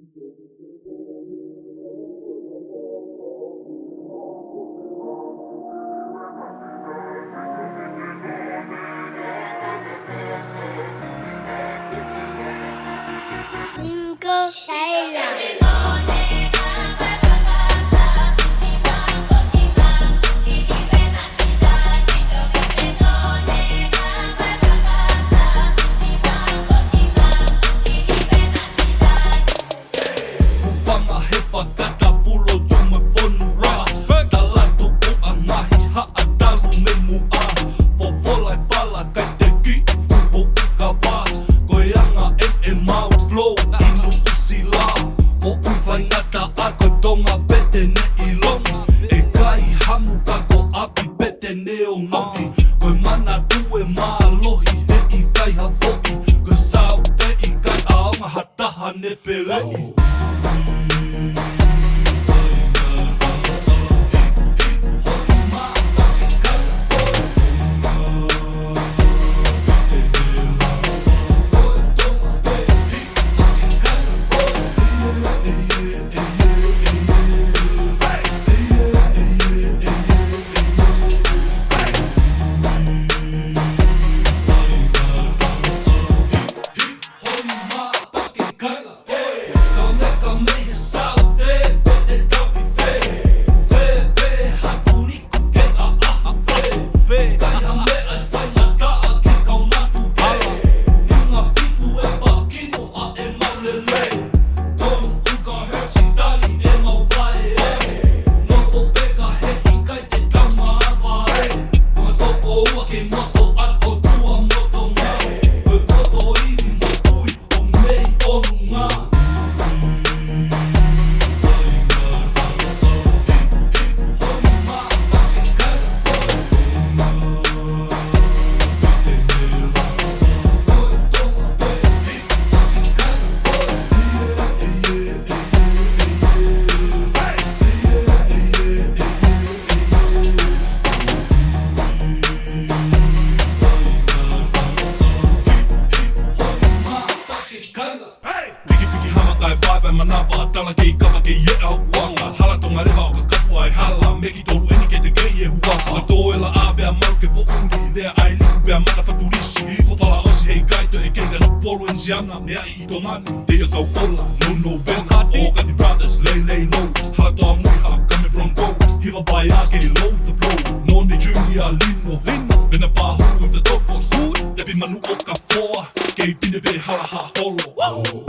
Mingo Thailand. Koe mana tue mālohi he I kai hawoi Koe sau te I kai aonga hataha ne pelei Manava tala kei kawa kei e au kuanga Halatonga rewa o ka kapu ai hala Meki tolu eni ke te kei e huanga Whakatoela a bea maru ke po uni Lea ai liku bea mana whaturisi I whawhala osi hei kaito e kei gana poro en siana Mea I to mani Te a kau ola, no bena O Gandhi Brothers, lay low Halatoa muiha, kame bronco Hiva vai a kei low the flow Noni Junior, lino Bena pahulu with the topos Lepi manu o ka foa Kei pine be hala ha holo